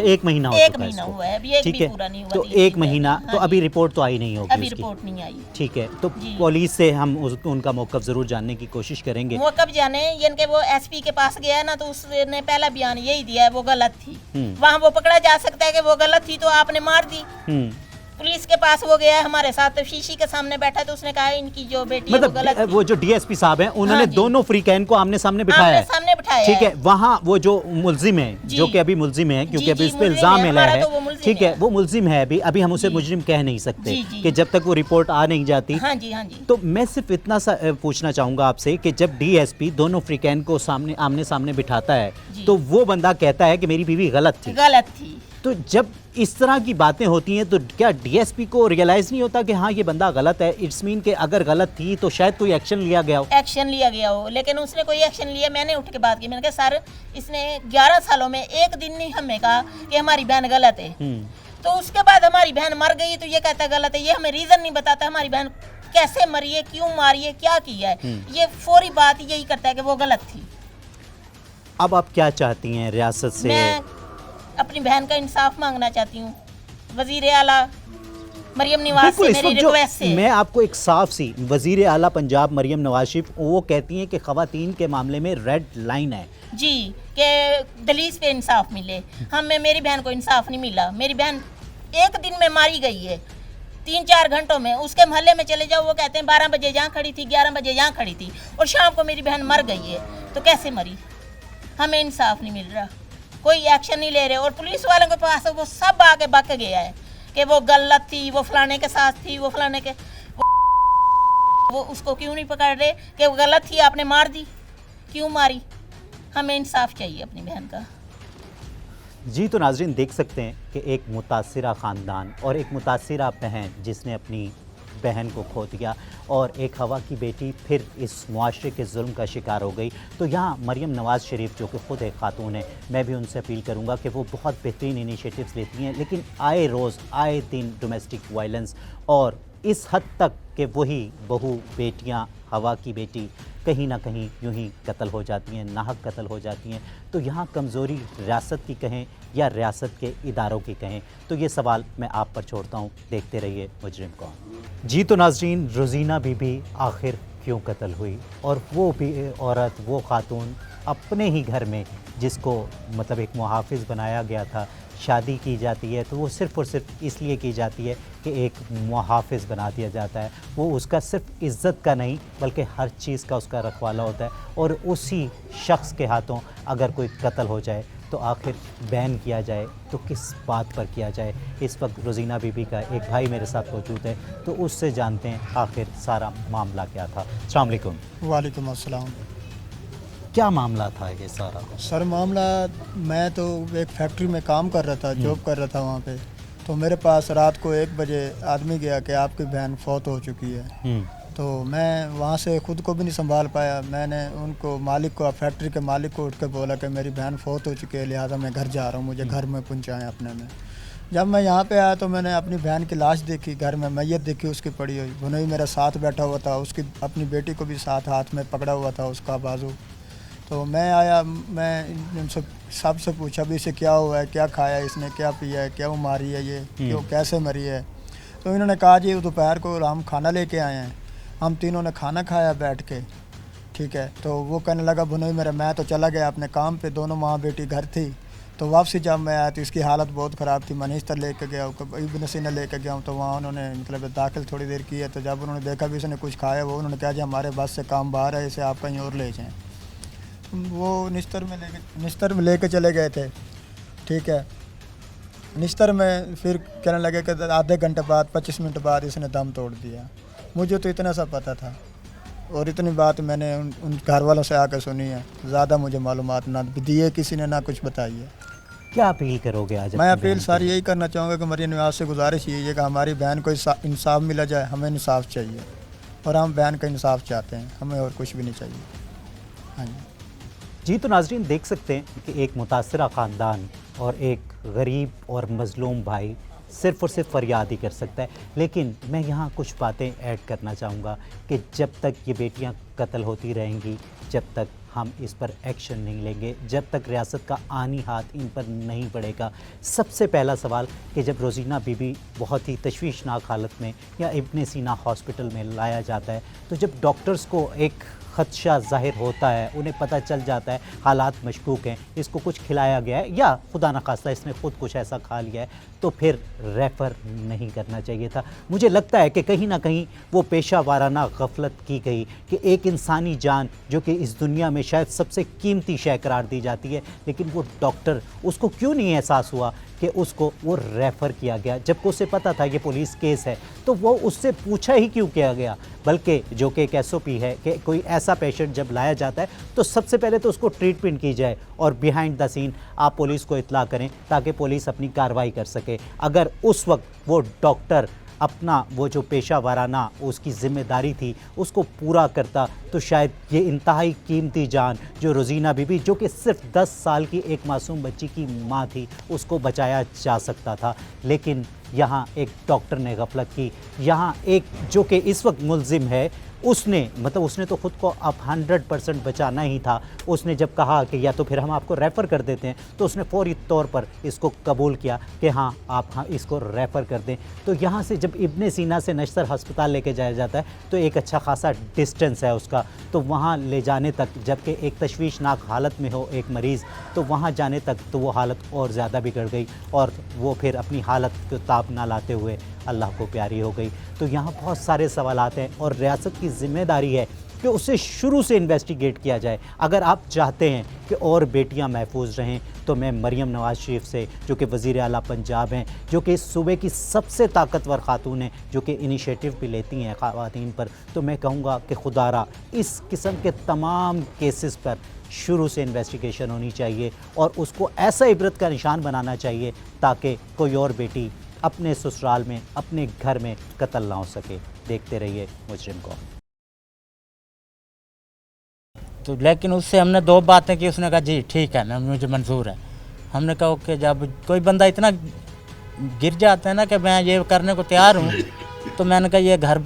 एक महीना हो एक चुका है महीना इसको। हुआ है, अभी एक ठीक भी है, पूरा नहीं हुआ। तो 3 एक दिन महीना पहले। तो हाँ अभी जी। रिपोर्ट तो आई नहीं होगी अभी उसकी? रिपोर्ट नहीं आई। ठीक है, तो जी। पुलिस से हम उनका मौक़िफ़ ज़रूर जानने की कोशिश करेंगे। वो कब जाने, यानी कि वो SP के पास गया ना, तो उसने पहला बयान यही दिया है वो गलत थी। वहाँ वो पकड़ा जा सकता है कि वो गलत थी तो आपने मार दी। पुलिस के पास वो गया है, हमारे साथ तो शीशी के सामने बैठा, तो उसने कहा इनकी जो बेटी है वो गलत मतलब थी। वो जो DSP साहब हैं उन्होंने हाँ जी। दोनों फ्रीकैन को आमने सामने बिठाया है। सामने बिठाया ठीक है, वहाँ वो जो मुलजिम है, जी। जो कि अभी मुलजिम है, क्योंकि जी, अभी जी, उस पर मुलजिम इल्ज़ाम है, मिला हमारा है, तो वो मुलजिम ठीक है, है। वो मुलजिम है अभी हम उसे जी। मुजरिम कह नहीं सकते जी, जी। कि जब तक वो रिपोर्ट आ नहीं जाती। हाँ जी, हाँ जी। तो मैं सिर्फ इतना सा पूछना चाहूँगा आपसे कि जब DSP दोनों फ्रीकैन को आमने सामने बिठाता है जी। तो वो बंदा कहता है कि मेरी बीवी गलत थी। गलत थी। तो जब इस तरह की बातें होती हैं तो क्या DSP को रियलाइज़ नहीं होता कि हाँ ये बंदा गलत है? इट्स मीन कि अगर गलत थी तो शायद कोई एक्शन लिया गया हो। एक्शन लिया गया हो, लेकिन उसने कोई एक्शन लिया। मैंने उठ के बात की, मैंने कहा सर इसने 11 सालों में एक दिन नहीं हमें कहा कि हमारी बहन गलत है। तो उसके बाद हमारी बहन मर गई तो ये कहता है गलत है। ये हमें रीज़न नहीं बताता हमारी बहन कैसे मरी है, क्यों मारी है, क्या किया है। ये फौरी बात यही करता है कि वो गलत थी। अब आप क्या चाहती हैं रियासत से? मैं अपनी बहन का इंसाफ मांगना चाहती हूँ वज़ीर आला मरियम नवाज बिल्कुल, से, इस मेरी वक्त जो रिक्वेस्ट से। मैं आपको एक साफ सी वज़ीर आला पंजाब मरियम नवाज शरीफ वो कहती हैं कि ख़वातीन के मामले में रेड लाइन है जी, कि दलीस पे इंसाफ मिले। हमें मेरी बहन को इंसाफ नहीं मिला। मेरी बहन एक दिन में मारी गई है, 3-4 घंटों में। उसके मोहल्ले में चले जाओ, वो कहते हैं 12 बजे यहाँ खड़ी थी, 11 बजे यहाँ खड़ी थी, और शाम को मेरी बहन मर गई है। तो कैसे मरी? हमें इंसाफ नहीं मिल रहा, कोई एक्शन नहीं ले रहे। और पुलिस वालों के पास वो सब आगे बक गया है कि वो गलत थी, वो फलाने के साथ थी, वो फलाने के वो उसको क्यों नहीं पकड़ रहे कि वो गलत थी, आपने मार दी, क्यों मारी? हमें इंसाफ चाहिए अपनी बहन का। जी। तो नाजरीन देख सकते हैं कि एक मुतासिरा ख़ानदान और एक मुतासिरा बहन जिसने अपनी बहन को खो दिया और एक हवा की बेटी फिर इस मुआशरे के जुल्म का शिकार हो गई। तो यहाँ मरियम नवाज़ शरीफ जो कि ख़ुद एक खातून है, मैं भी उनसे अपील करूँगा कि वो बहुत बेहतरीन इनिशिएटिव्स लेती हैं, लेकिन आए रोज़ आए दिन डोमेस्टिक वायलेंस और इस हद तक कि वही बहू बेटियाँ हवा की बेटी कहीं ना कहीं यूं ही कत्ल हो जाती हैं, नाहक कत्ल हो जाती हैं। तो यहाँ कमज़ोरी रियासत की कहें या रियासत के इदारों की कहें, तो ये सवाल मैं आप पर छोड़ता हूँ। देखते रहिए मुजरिम कौन। जी। तो नाज़रीन रोज़ीना बीबी आखिर क्यों कत्ल हुई, और वो भी औरत, वो खातून अपने ही घर में जिसको मतलब एक मुहाफ़िज़ बनाया गया था, शादी की जाती है तो वो सिर्फ़ और सिर्फ इसलिए की जाती है कि एक मुहाफ़िज़ बना दिया जाता है। वो उसका सिर्फ इज़्ज़त का नहीं बल्कि हर चीज़ का उसका रखवाला होता है, और उसी शख्स के हाथों अगर कोई कत्ल हो जाए तो आखिर बैन किया जाए तो किस बात पर किया जाए। इस वक्त रोज़ीना बीबी का एक भाई मेरे साथ मौजूद है, तो उससे जानते हैं आखिर सारा मामला क्या था। अस्सलाम वालेकुम। वालेकुम अस्सलाम। क्या मामला था ये सारा? सर मामला, मैं तो एक फैक्ट्री में काम कर रहा था, जॉब कर रहा था वहाँ पे। तो मेरे पास रात को 1 बजे आदमी गया कि आपकी बहन फौत हो चुकी है। तो मैं वहाँ से ख़ुद को भी नहीं संभाल पाया। मैंने उनको मालिक को, फैक्ट्री के मालिक को उठ के बोला कि मेरी बहन फौत हो चुकी है, लिहाजा मैं घर जा रहा हूँ, मुझे घर में पहुँचाएँ अपने में। जब मैं यहाँ पे आया तो मैंने अपनी बहन की लाश देखी, घर में मैयत देखी उसकी पड़ी हुई। भुनई मेरे साथ बैठा हुआ था, उसकी अपनी बेटी को भी साथ हाथ में पकड़ा हुआ था उसका बाजू। तो मैं आया, मैं इन सबसे पूछा भी इसे क्या हुआ है, क्या खाया इसने, क्या पिया है, क्या वो मारी है, ये क्यों कैसे मरी है। तो इन्होंने कहा जी दोपहर को हम खाना लेके आए हैं, हम तीनों ने खाना खाया बैठ के, ठीक है। तो वो कहने लगा भुनई मेरा, मैं तो चला गया अपने काम पे, दोनों माँ बेटी घर थी। तो वापसी जब मैं आया तो इसकी हालत बहुत ख़राब थी। मनीस्तर लेके गया, इब्न सीना लेके गया हूँ, तो वहाँ उन्होंने मतलब दाखिल थोड़ी देर की है। तो जब उन्होंने देखा भी इसने कुछ खाया, वो उन्होंने कहा जी हमारे बस से काम बाहर है, इसे आप कहीं और ले जाएँ। वो निस्तर में लेके चले गए थे, ठीक है। निस्तर में फिर कहने लगे कि आधे घंटे बाद 25 मिनट बाद इसने दम तोड़ दिया। मुझे तो इतना सा पता था और इतनी बात मैंने उन घर वालों से आकर सुनी है। ज़्यादा मुझे मालूमात ना दिए किसी ने, ना कुछ बताई है। क्या अपील करोगे आज? मैं अपील सारी यही करना चाहूँगा कि मरियम नवाज से गुजारिश यही है कि हमारी बहन को इंसाफ मिला जाए। हमें इंसाफ चाहिए और हम बहन का इंसाफ चाहते हैं, हमें और कुछ भी नहीं चाहिए। हाँ जी जी। तो नाजरीन देख सकते हैं कि एक मुतासरा ख़ानदान और एक गरीब और मज़लूम भाई सिर्फ़ और सिर्फ फरियाद ही कर सकता है। लेकिन मैं यहाँ कुछ बातें ऐड करना चाहूँगा कि जब तक ये बेटियाँ कत्ल होती रहेंगी, जब तक हम इस पर एक्शन नहीं लेंगे, जब तक रियासत का आनी हाथ इन पर नहीं पड़ेगा। सबसे पहला सवाल कि जब रोज़ीना बीबी बहुत ही तशवीशनाक हालत में या इब्न सीना हॉस्पिटल में लाया जाता है, तो जब डॉक्टर्स को एक खदशा ज़ाहिर होता है, उन्हें पता चल जाता है हालात मशकूक हैं, इसको कुछ खिलाया गया है या खुदा न खास्ता इसने ख़ुद कुछ ऐसा खा लिया है, तो फिर रेफ़र नहीं करना चाहिए था। मुझे लगता है कि कहीं ना कहीं वो पेशा वाराना गफलत की गई कि एक इंसानी जान जो कि इस दुनिया में शायद सबसे कीमती शय करार दी जाती है, लेकिन वो डॉक्टर, उसको क्यों नहीं एहसास हुआ कि उसको वो रेफ़र किया गया, जबकि उसे पता था ये पुलिस केस है, तो वो उससे पूछा ही क्यों किया गया। बल्कि जो कि एक SOP है कि कोई ऐसा पेशेंट जब लाया जाता है तो सबसे पहले तो उसको ट्रीटमेंट की जाए और बिहाइंड द सीन आप पुलिस को इत्तला करें ताकि पुलिस अपनी कार्रवाई कर सके। अगर उस वक्त वो डॉक्टर अपना वो जो पेशा वाराना उसकी ज़िम्मेदारी थी उसको पूरा करता, तो शायद ये इंतहाई कीमती जान जो रोज़ीना बीबी, जो कि सिर्फ 10 साल की एक मासूम बच्ची की माँ थी, उसको बचाया जा सकता था। लेकिन यहाँ एक डॉक्टर ने गफलत की। यहाँ एक जो कि इस वक्त मुल्ज़िम है, उसने तो ख़ुद को अब 100% बचाना ही था। उसने जब कहा कि या तो फिर हम आपको रेफ़र कर देते हैं, तो उसने फ़ौरी तौर पर इसको कबूल किया कि हाँ आप इसको रेफ़र कर दें। तो यहाँ से जब इब्ने सीना से नश्तर हस्पताल लेके जाया जाता है तो एक अच्छा खासा डिस्टेंस है उसका, तो वहाँ ले जाने तक, जबकि एक तशवीशनाक हालत में हो एक मरीज़, तो वहाँ जाने तक तो वो हालत और ज़्यादा बिगड़ गई और वो फिर अपनी हालत को ताब ना लाते हुए अल्लाह को प्यारी हो गई। तो यहाँ बहुत सारे सवालात हैं और रियासत की ज़िम्मेदारी है कि उसे शुरू से इन्वेस्टिगेट किया जाए। अगर आप चाहते हैं कि और बेटियां महफूज रहें, तो मैं मरियम नवाज़ शरीफ से, जो कि वज़ीर आला पंजाब हैं, जो कि इस सूबे की सबसे ताकतवर खातून हैं, जो कि इनिशिएटिव भी लेती हैं ख़वातीन पर, तो मैं कहूँगा कि खुदारा इस किस्म के तमाम केसेस पर शुरू से इन्वेस्टिगेशन होनी चाहिए और उसको ऐसा इबरत का निशान बनाना चाहिए ताकि कोई और बेटी अपने ससुराल में, अपने घर में कत्ल ना हो सके। देखते रहिए मुजरिम को। तो लेकिन उससे हमने 2 बातें की, उसने कहा जी ठीक है, मैं मुझे मंजूर है। हमने कहा ओके। जब कोई बंदा इतना गिर जाता है ना कि मैं ये करने को तैयार हूँ, तो मैंने कहा ये घर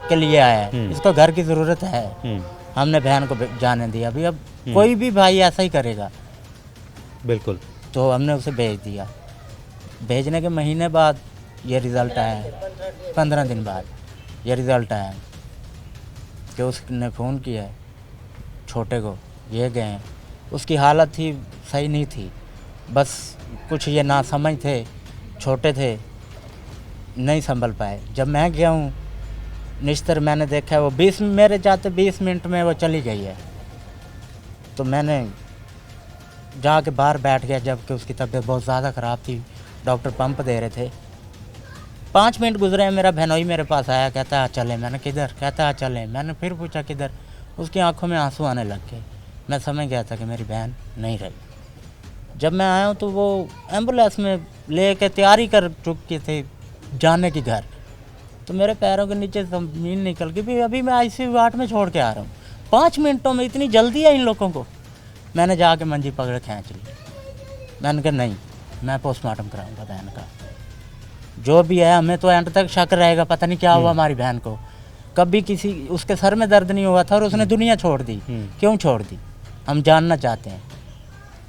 के लिए आया है, इसको घर की ज़रूरत है। हमने बहन को जाने दिया। अभी अब कोई भी भाई ऐसा ही करेगा, बिल्कुल। तो हमने उसे भेज दिया। भेजने के महीने बाद ये रिज़ल्ट आया, 15 दिन बाद ये रिज़ल्ट आया कि उसने फ़ोन किया है छोटे को, ये गए हैं। उसकी हालत ही सही नहीं थी, बस कुछ ये नासमझ थे, छोटे थे, नहीं संभल पाए। जब मैं गया हूँ निश्तर, मैंने देखा वो 20 मेरे जाते 20 मिनट में वो चली गई है। तो मैंने जाके बाहर बैठ गया, जबकि उसकी तबीयत बहुत ज़्यादा ख़राब थी, डॉक्टर पंप दे रहे थे। 5 मिनट गुजरे, मेरा बहनोई मेरे पास आया, कहता है चले। मैंने किधर? कहता है चले। मैंने फिर पूछा किधर? उसकी आंखों में आंसू आने लग गए। मैं समझ गया था कि मेरी बहन नहीं रही। जब मैं आया हूँ तो वो एम्बुलेंस में ले कर तैयारी कर चुके थे जाने की घर। तो मेरे पैरों के नीचे ज़मीन निकल गई। भी अभी मैं ICU वार्ड में छोड़ के आ रहा हूँ। 5 मिनटों में इतनी जल्दी है इन लोगों को। मैंने जाके मंजी पकड़ खींच ली। मैंने कहा नहीं, मैं पोस्टमार्टम कराऊंगा बहन का। जो भी है, हमें तो एंड तक शक रहेगा, पता नहीं क्या हुआ हमारी बहन को। कभी किसी उसके सर में दर्द नहीं हुआ था और उसने दुनिया छोड़ दी। क्यों छोड़ दी, हम जानना चाहते हैं।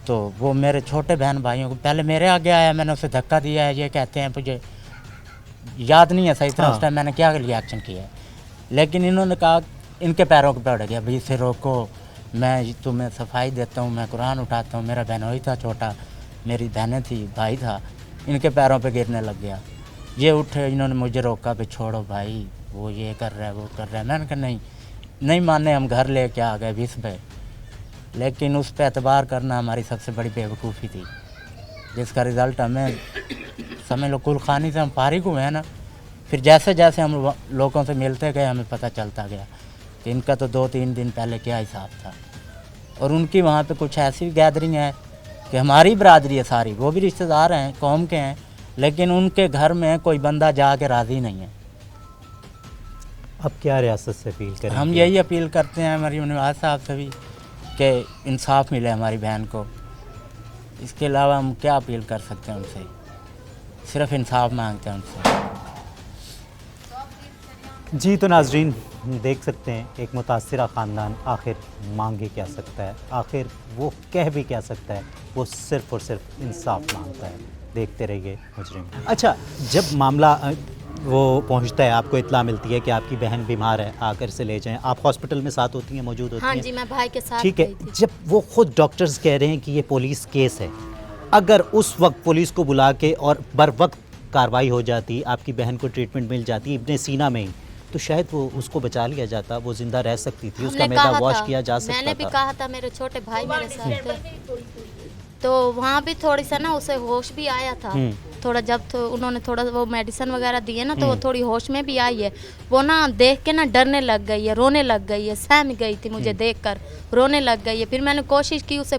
तो वो मेरे छोटे बहन भाइयों को पहले मेरे आगे आया, मैंने उसे धक्का दिया है। ये कहते हैं, मुझे याद नहीं है सही तरह उस टाइम मैंने क्या रिएक्शन किया है, लेकिन इन्होंने कहा, इनके पैरों के पड़ गया, भाई इसे रोको, मैं तुम्हें सफाई देता हूँ, मैं कुरान उठाता हूँ। मेरा बहनोई था छोटा, मेरी बहनें थी, भाई था, इनके पैरों पे गिरने लग गया। ये उठे, इन्होंने मुझे रोका, भी छोड़ो भाई, वो ये कर रहा है, वो कर रहा है। मैंने कहा नहीं माने, हम घर ले के आ गए 20 पे। लेकिन उस पर एतबार करना हमारी सबसे बड़ी बेवकूफ़ी थी, जिसका रिज़ल्ट हमें समझ लो कुल खानी से हम फारिग हुए हैं ना। फिर जैसे जैसे हम लोगों से मिलते गए, हमें पता चलता गया कि इनका तो 2-3 दिन पहले क्या हिसाब था। और उनकी वहाँ पे कुछ ऐसी गैदरिंग है कि हमारी बरादरी है सारी, वो भी रिश्तेदार हैं, कौम के हैं, लेकिन उनके घर में कोई बंदा जाके राज़ी नहीं है। अब क्या रियासत से अपील करें? हम यही अपील करते हैं हमारी नवाज साहब से भी कि इंसाफ मिले हमारी बहन को। इसके अलावा हम क्या अपील कर सकते हैं उनसे, सिर्फ इंसाफ मांगते हैं उनसे। जी तो नाजरीन देख सकते हैं, एक मुतासिरा ख़ानदान आखिर मांगे क्या सकता है, आखिर वो कह भी क्या सकता है, वो सिर्फ़ और सिर्फ इंसाफ मांगता है। देखते रहिए मुजरिम। अच्छा, जब मामला वो पहुंचता है, आपको इत्ला मिलती है कि आपकी बहन बीमार है, आकर से ले जाएं, आप हॉस्पिटल में साथ होती हैं, मौजूद होती हैं? हाँ जी, मैं भाई के साथ ठीक है। जब वो खुद डॉक्टर्स कह रहे हैं कि ये पुलिस केस है, अगर उस वक्त पुलिस को बुला के और बर वक्त कार्रवाई हो जाती, आपकी बहन को ट्रीटमेंट मिल जाती इब्ने सीना में ही, तो शायद वो उसको बचा लिया जाता, वो जिंदा रह सकती थी, उसका मैदा वॉश किया जा सकता था। मैंने भी कहा था, मेरे छोटे भाई मेरे साथ थे, तो वहाँ भी थोड़ी सा ना उसे होश भी आया था थोड़ा। जब तो उन्होंने थोड़ा वो मेडिसिन वगैरह दिए ना, तो वो थोड़ी होश में भी आई है। वो ना देख के ना डरने लग गई है, रोने लग गई है, सहम गई थी मुझे देखकर, रोने लग गई है। फिर मैंने कोशिश की उसे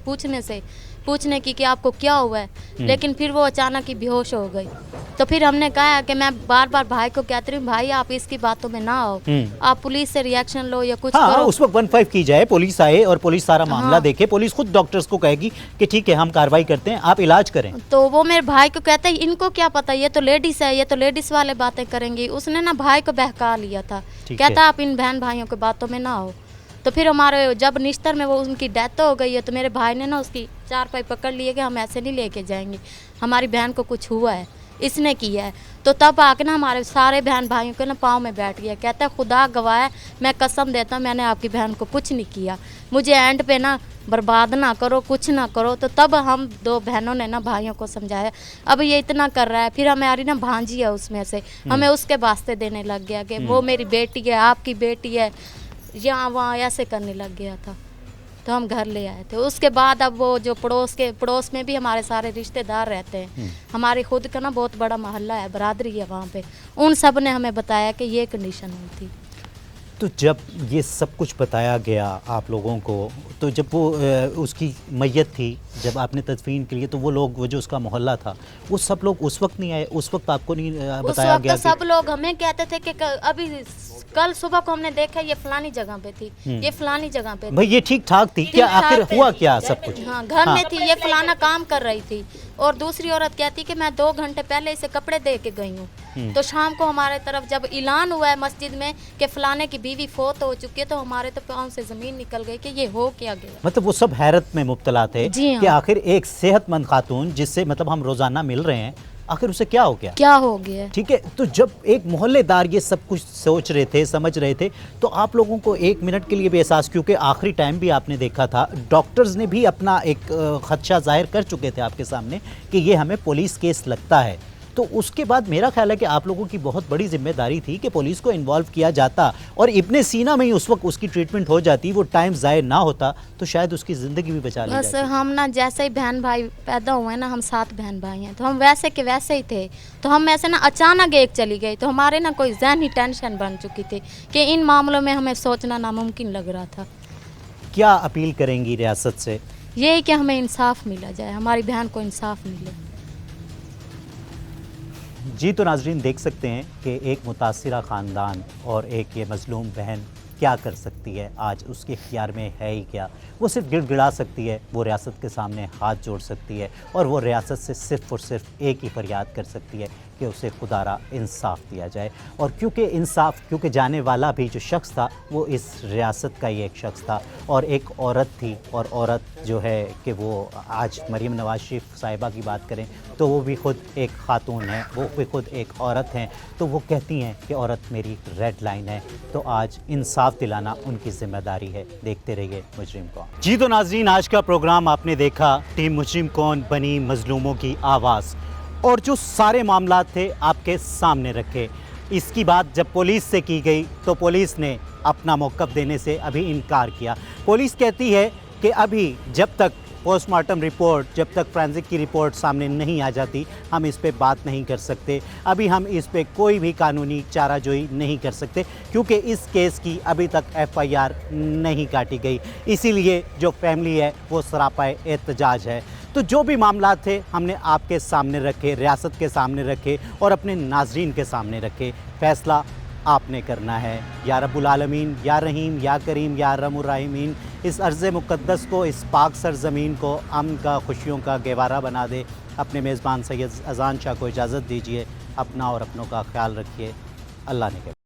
पूछने की कि आपको क्या हुआ है, लेकिन फिर वो अचानक ही बेहोश हो गई। तो फिर हमने कहा कि मैं बार बार भाई को कहती हूँ, भाई आप इसकी बातों में ना आओ, आप पुलिस से रिएक्शन लो या कुछ करो। उस वक्त 15 की जाए, पुलिस आए और पुलिस सारा मामला देखे, पुलिस खुद डॉक्टर्स को कहेगी कि ठीक है हम कार्रवाई करते हैं, आप इलाज करें। तो वो मेरे भाई को कहता है, इनको क्या पता, ये तो लेडीज है, ये तो लेडीज वाले बातें करेंगी। उसने ना भाई को बहका लिया था, कहता आप इन बहन भाइयों के बातों में ना आओ। तो फिर हमारे जब निश्तर में वो उनकी डेथ हो गई है, तो मेरे भाई ने ना उसकी 4 पाई पकड़ लिए कि हम ऐसे नहीं लेके जाएंगे, हमारी बहन को कुछ हुआ है, इसने किया है। तो तब आके ना हमारे सारे बहन भाइयों के ना पाँव में बैठ गया, कहता है खुदा गवाह है, मैं कसम देता हूँ मैंने आपकी बहन को कुछ नहीं किया, मुझे एंड पे ना बर्बाद ना करो, कुछ ना करो। तो तब हम 2 बहनों ने ना भाइयों को समझाया, अब ये इतना कर रहा है। फिर हमारी ना भांजी है उसमें से, हमें उसके वास्ते देने लग गया कि वो मेरी बेटी है, आपकी बेटी है, यहाँ वहाँ ऐसे करने लग गया था। तो हम घर ले आए थे। उसके बाद अब वो जो पड़ोस में भी हमारे सारे रिश्तेदार रहते हैं, हमारी खुद का ना बहुत बड़ा मोहल्ला है, बरादरी है वहाँ पे, उन सब ने हमें बताया कि ये कंडीशन हुई थी। तो जब ये सब कुछ बताया गया आप लोगों को, तो जब वो उसकी मैयत थी, जब आपने तदफीन के लिए, तो वो लोग, वो जो उसका मोहल्ला था, वो सब लोग उस वक्त नहीं आए? उस वक्त आपको नहीं बताया गया? तो सब लोग हमें कहते थे कि अभी कल सुबह को हमने देखा ये फलानी जगह पे थी, ये फलानी जगह पे थी। भाई ये ठीक ठाक थी क्या? आखिर हुआ क्या सब कुछ? हाँ, घर में थी, ये फलाना काम कर रही थी। और दूसरी औरत कहती कि मैं 2 घंटे पहले इसे कपड़े दे के गई हूँ। तो शाम को हमारे तरफ जब ऐलान हुआ है मस्जिद में कि फलाने की बीवी फोत हो चुकी है, तो हमारे तो पाँव से जमीन निकल गई कि ये हो क्या गया। मतलब वो सब हैरत में मुब्तला थे कि आखिर एक सेहतमंद खातून जिससे मतलब हम रोजाना मिल रहे हैं, आखिर उसे क्या हो गया? ठीक है। तो जब एक मोहल्लेदार ये सब कुछ सोच रहे थे, समझ रहे थे, तो आप लोगों को 1 मिनट के लिए भी एहसास, क्योंकि आखिरी टाइम भी आपने देखा था, डॉक्टर्स ने भी अपना एक खदशा जाहिर कर चुके थे आपके सामने कि ये हमें पुलिस केस लगता है, तो उसके बाद मेरा ख्याल है कि आप लोगों की बहुत बड़ी जिम्मेदारी थी कि पुलिस को इन्वॉल्व किया जाता और इब्ने सीना में ही उस वक्त उसकी ट्रीटमेंट हो जाती, वो टाइम ज़ाया ना होता तो शायद उसकी ज़िंदगी भी बचा ली बस जाती। हम ना जैसे ही बहन भाई पैदा हुए ना, हम 7 बहन भाई हैं, तो हम वैसे के वैसे ही थे। तो हम ऐसे ना अचानक एक चली गई, तो हमारे ना कोई जहनी टेंशन बन चुकी थी कि इन मामलों में हमें सोचना नामुमकिन लग रहा था। क्या अपील करेंगी रियासत से? यही कि हमें इंसाफ मिला जाए, हमारी बहन को इंसाफ मिले। जी तो नाजरीन देख सकते हैं कि एक मुतासिरा ख़ानदान और एक ये मज़लूम बहन क्या कर सकती है। आज उसके इख्तियार में है ही क्या, वो सिर्फ गिड़गिड़ा सकती है, वो रियासत के सामने हाथ जोड़ सकती है और वो रियासत से सिर्फ़ और सिर्फ एक ही फरियाद कर सकती है कि उसे खुदारा इंसाफ दिया जाए। और क्योंकि जाने वाला भी जो शख्स था वो इस रियासत का ही एक शख्स था और एक औरत थी, और औरत जो है कि वो आज मरीम नवाज शरीफ साहिबा की बात करें तो वो भी ख़ुद एक खातून है, वो भी ख़ुद एक औरत हैं, तो वो कहती हैं कि औरत मेरी रेड लाइन है। तो आज इंसाफ दिलाना उनकी ज़िम्मेदारी है। देखते रहिए मुजरिम कौन। जी तो नाज़रीन, आज का प्रोग्राम आपने देखा, टीम मुजरिम कौन बनी मज़लूमों की आवाज़, और जो सारे मामलात थे आपके सामने रखे। इसकी बात जब पुलिस से की गई तो पुलिस ने अपना मौक़िफ़ देने से अभी इनकार किया। पुलिस कहती है कि अभी जब तक पोस्टमार्टम रिपोर्ट, जब तक फोरेंसिक की रिपोर्ट सामने नहीं आ जाती हम इस पे बात नहीं कर सकते, अभी हम इस पे कोई भी कानूनी चाराजोई नहीं कर सकते क्योंकि इस केस की अभी तक FIR नहीं काटी गई। इसीलिए जो फैमिली है वो सरापाए एहतजाज है। तो जो भी मामला थे हमने आपके सामने रखे, रियासत के सामने रखे और अपने नाजरीन के सामने रखे। फ़ैसला आपने करना है। या रब्बुल आलमीन, या रहीम, या करीम, या अर्हमुर राहिमीन, इस अर्ज़ मुक़द्दस को, इस पाक सरज़मीन को अमन का, खुशियों का गहवारा बना दे। अपने मेज़बान सैयद अज़ान शाह को इजाज़त दीजिए। अपना और अपनों का ख्याल रखिए। अल्लाह ने